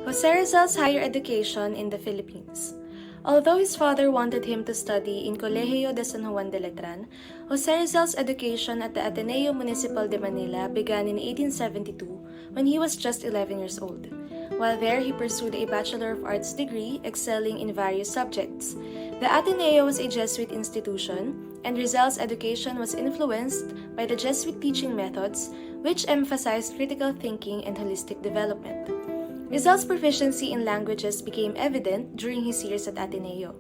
Jose Rizal's higher education in the Philippines. Although his father wanted him to study in Colegio de San Juan de Letran, Jose Rizal's education at the Ateneo Municipal de Manila began in 1872 when he was just 11 years old. While there, he pursued a Bachelor of Arts degree, excelling in various subjects. The Ateneo was a Jesuit institution, and Rizal's education was influenced by the Jesuit teaching methods, which emphasized critical thinking and holistic development. Rizal's proficiency in languages became evident during his years at Ateneo.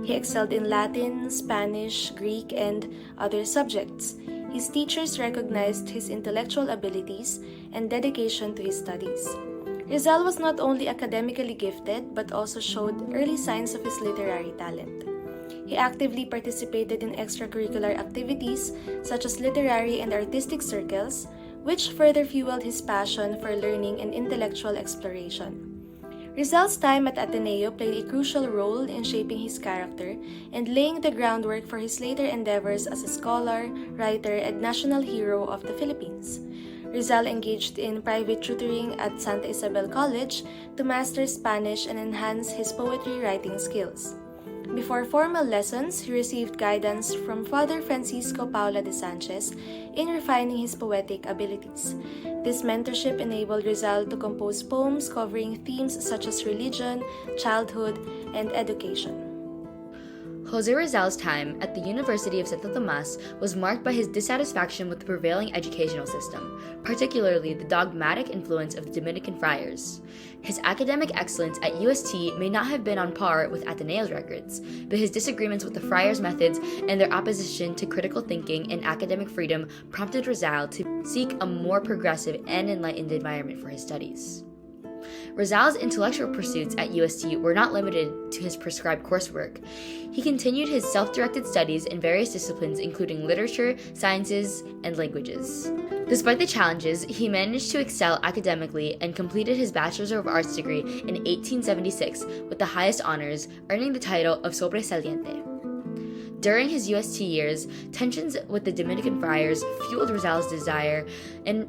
He excelled in Latin, Spanish, Greek, and other subjects. His teachers recognized his intellectual abilities and dedication to his studies. Rizal was not only academically gifted but also showed early signs of his literary talent. He actively participated in extracurricular activities such as literary and artistic circles, which further fueled his passion for learning and intellectual exploration. Rizal's time at Ateneo played a crucial role in shaping his character and laying the groundwork for his later endeavors as a scholar, writer, and national hero of the Philippines. Rizal engaged in private tutoring at Santa Isabel College to master Spanish and enhance his poetry writing skills. Before formal lessons, he received guidance from Father Francisco Paula de Sanchez in refining his poetic abilities. This mentorship enabled Rizal to compose poems covering themes such as religion, childhood, and education. Jose Rizal's time at the University of Santo Tomas was marked by his dissatisfaction with the prevailing educational system, particularly the dogmatic influence of the Dominican friars. His academic excellence at UST may not have been on par with Ateneo's records, but his disagreements with the friars' methods and their opposition to critical thinking and academic freedom prompted Rizal to seek a more progressive and enlightened environment for his studies. Rizal's intellectual pursuits at UST were not limited to his prescribed coursework. He continued his self-directed studies in various disciplines including literature, sciences, and languages. Despite the challenges, he managed to excel academically and completed his Bachelor of Arts degree in 1876 with the highest honors, earning the title of sobresaliente. During his UST years, tensions with the Dominican friars fueled Rizal's desire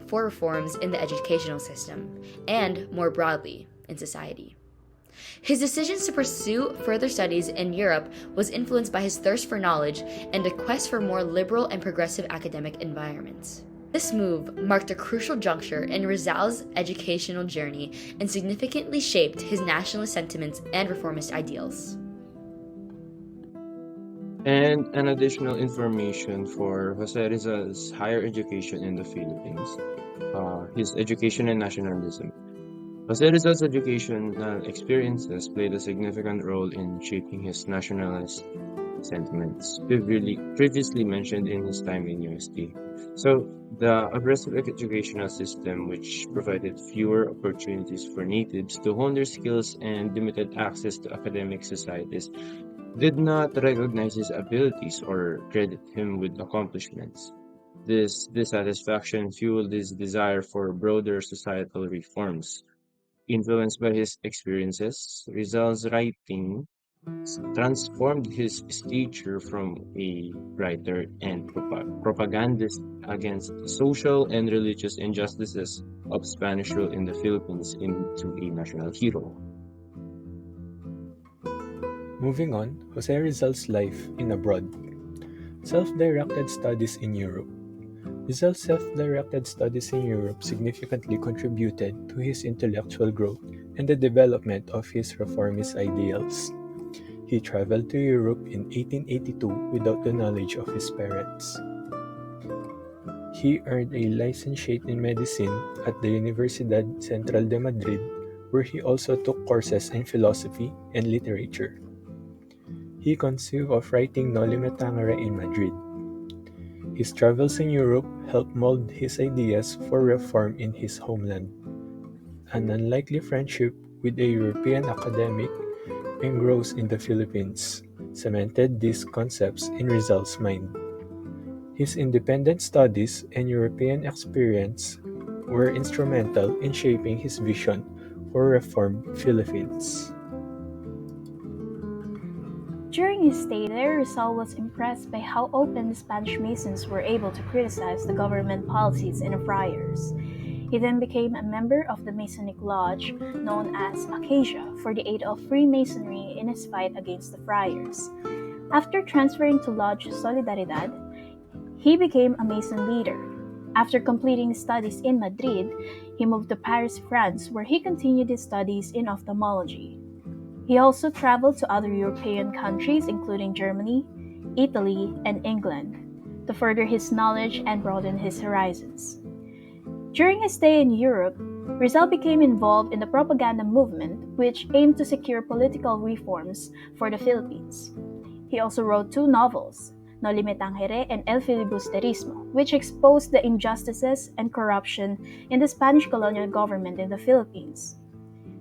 for reforms in the educational system, and, more broadly, in society. His decisions to pursue further studies in Europe was influenced by his thirst for knowledge and a quest for more liberal and progressive academic environments. This move marked a crucial juncture in Rizal's educational journey and significantly shaped his nationalist sentiments and reformist ideals. And an additional information for Jose Rizal's higher education in the Philippines, his education and nationalism. Jose Rizal's educational experiences played a significant role in shaping his nationalist sentiments, previously mentioned in his time in UST. So, the aggressive educational system, which provided fewer opportunities for natives to hone their skills and limited access to academic societies, did not recognize his abilities or credit him with accomplishments. This dissatisfaction fueled his desire for broader societal reforms. Influenced by his experiences, Rizal's writing transformed his stature from a writer and propagandist against social and religious injustices of Spanish rule in the Philippines into a national hero. Moving on, Jose Rizal's life in abroad. Self-directed studies in Europe. Rizal's self-directed studies in Europe significantly contributed to his intellectual growth and the development of his reformist ideals. He traveled to Europe in 1882 without the knowledge of his parents. He earned a licentiate in medicine at the Universidad Central de Madrid, where he also took courses in philosophy and literature. He conceived of writing Noli Me Tangere in Madrid. His travels in Europe helped mold his ideas for reform in his homeland. An unlikely friendship with a European academic engrossed in the Philippines cemented these concepts in Rizal's mind. His independent studies and European experience were instrumental in shaping his vision for reformed Philippines. During his stay there, Rizal was impressed by how open the Spanish Masons were able to criticize the government policies and the friars. He then became a member of the Masonic Lodge known as Acacia for the aid of Freemasonry in his fight against the friars. After transferring to Lodge Solidaridad, he became a Mason leader. After completing studies in Madrid, he moved to Paris, France, where he continued his studies in ophthalmology. He also traveled to other European countries, including Germany, Italy, and England, to further his knowledge and broaden his horizons. During his stay in Europe, Rizal became involved in the propaganda movement, which aimed to secure political reforms for the Philippines. He also wrote two novels, No Limit Tangere and El Filibusterismo, which exposed the injustices and corruption in the Spanish colonial government in the Philippines.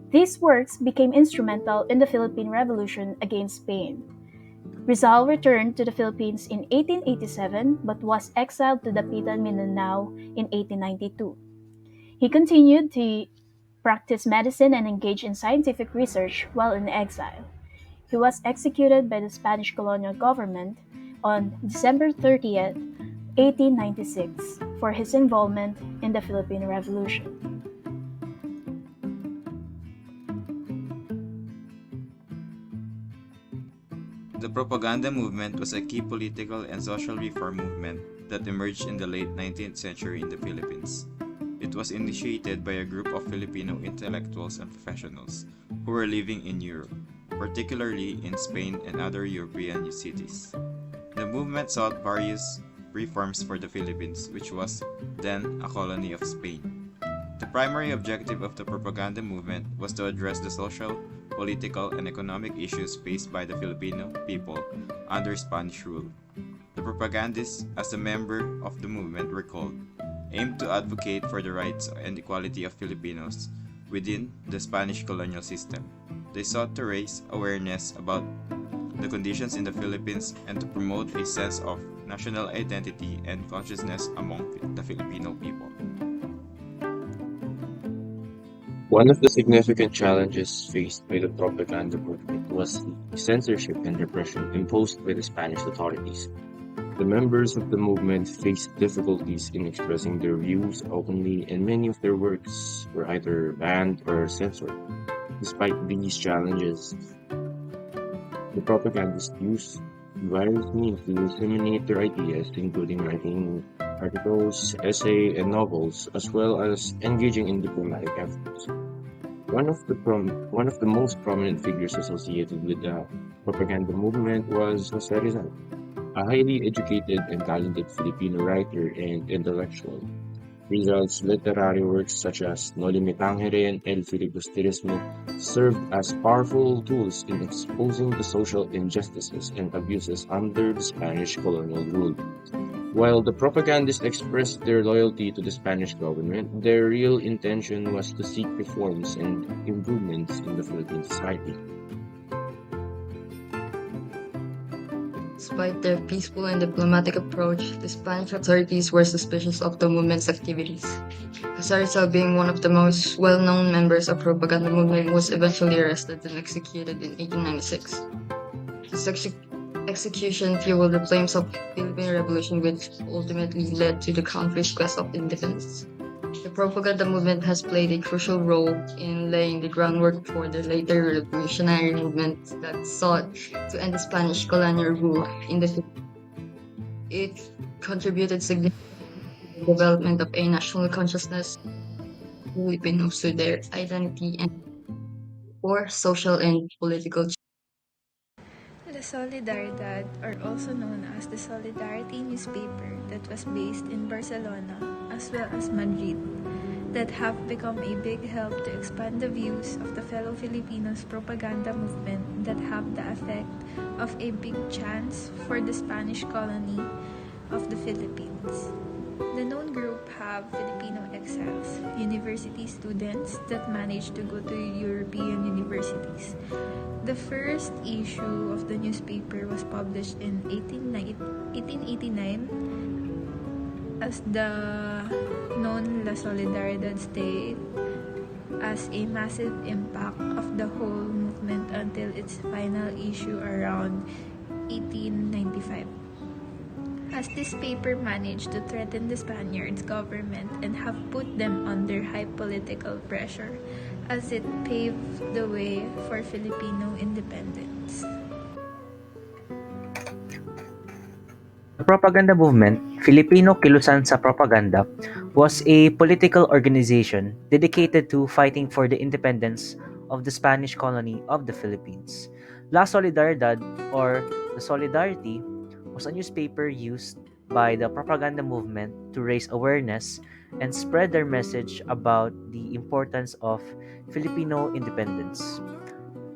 These works became instrumental in the Philippine Revolution against Spain. Rizal returned to the Philippines in 1887 but was exiled to Dapitan, Mindanao in 1892. He continued to practice medicine and engage in scientific research while in exile. He was executed by the Spanish colonial government on December 30th, 1896, for his involvement in the Philippine Revolution. The propaganda movement was a key political and social reform movement that emerged in the late 19th century in the Philippines. It was initiated by a group of Filipino intellectuals and professionals who were living in Europe, particularly in Spain and other European cities. The movement sought various reforms for the Philippines, which was then a colony of Spain. The primary objective of the propaganda movement was to address the social, political, and economic issues faced by the Filipino people under Spanish rule. The propagandists, as a member of the movement recalled, aimed to advocate for the rights and equality of Filipinos within the Spanish colonial system. They sought to raise awareness about the conditions in the Philippines and to promote a sense of national identity and consciousness among the Filipino people. One of the significant challenges faced by the propaganda movement was the censorship and repression imposed by the Spanish authorities. The members of the movement faced difficulties in expressing their views openly, and many of their works were either banned or censored. Despite these challenges, the propagandists used various means to disseminate their ideas, including writing articles, essays, and novels, as well as engaging in diplomatic efforts. One of the most prominent figures associated with the propaganda movement was Jose Rizal, a highly educated and talented Filipino writer and intellectual. Rizal's literary works such as No Limit Tangere and El Filibusterismo served as powerful tools in exposing the social injustices and abuses under the Spanish colonial rule. While the propagandists expressed their loyalty to the Spanish government, their real intention was to seek reforms and improvements in the Philippine society. Despite their peaceful and diplomatic approach, the Spanish authorities were suspicious of the movement's activities. Rizal, being one of the most well-known members of propaganda movement, was eventually arrested and executed in 1896. His execution fueled the flames of the Philippine Revolution, which ultimately led to the country's quest of independence. The propaganda movement has played a crucial role in laying the groundwork for the later revolutionary movement that sought to end the Spanish colonial rule in the Philippines. It contributed significantly to the development of a national consciousness of Filipinos to their identity and for social and political change. La Solidaridad, or also known as the Solidarity newspaper that was based in Barcelona as well as Madrid, that have become a big help to expand the views of the fellow Filipinos propaganda movement that have the effect of a big chance for the Spanish colony of the Philippines. The known group have Filipino exiles, university students that managed to go to European universities. The first issue of the newspaper was published in 1889 as the known La Solidaridad state as a massive impact of the whole movement until its final issue around 1895. as this paper managed to threaten the Spaniards' government and have put them under high political pressure, as it paved the way for Filipino independence. The propaganda movement, Filipino Kilusan sa Propaganda, was a political organization dedicated to fighting for the independence of the Spanish colony of the Philippines. La Solidaridad, or the Solidarity, was a newspaper used by the propaganda movement to raise awareness and spread their message about the importance of Filipino independence.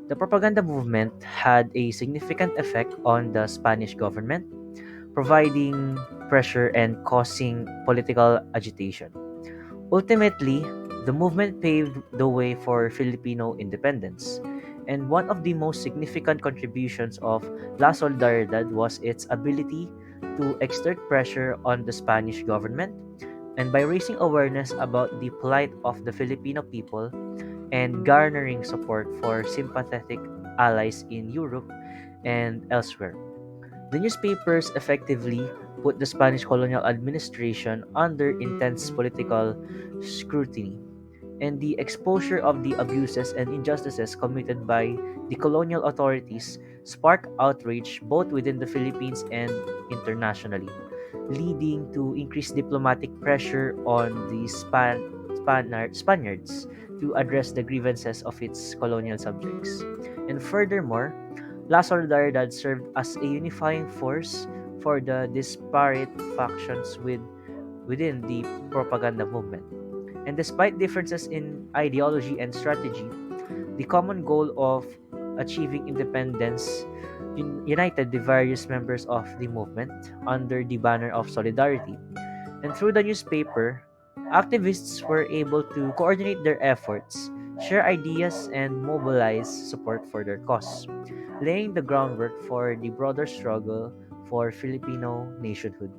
The propaganda movement had a significant effect on the Spanish government, providing pressure and causing political agitation. Ultimately, the movement paved the way for Filipino independence, and one of the most significant contributions of La Solidaridad was its ability to exert pressure on the Spanish government, and by raising awareness about the plight of the Filipino people and garnering support for sympathetic allies in Europe and elsewhere. The newspapers effectively put the Spanish colonial administration under intense political scrutiny, and the exposure of the abuses and injustices committed by the colonial authorities sparked outrage both within the Philippines and internationally, leading to increased diplomatic pressure on the Spaniards to address the grievances of its colonial subjects. And furthermore, La Solidaridad served as a unifying force for the disparate factions within the propaganda movement. And despite differences in ideology and strategy, the common goal of achieving independence united the various members of the movement under the banner of solidarity. And through the newspaper, activists were able to coordinate their efforts, share ideas, and mobilize support for their cause, laying the groundwork for the broader struggle for Filipino nationhood.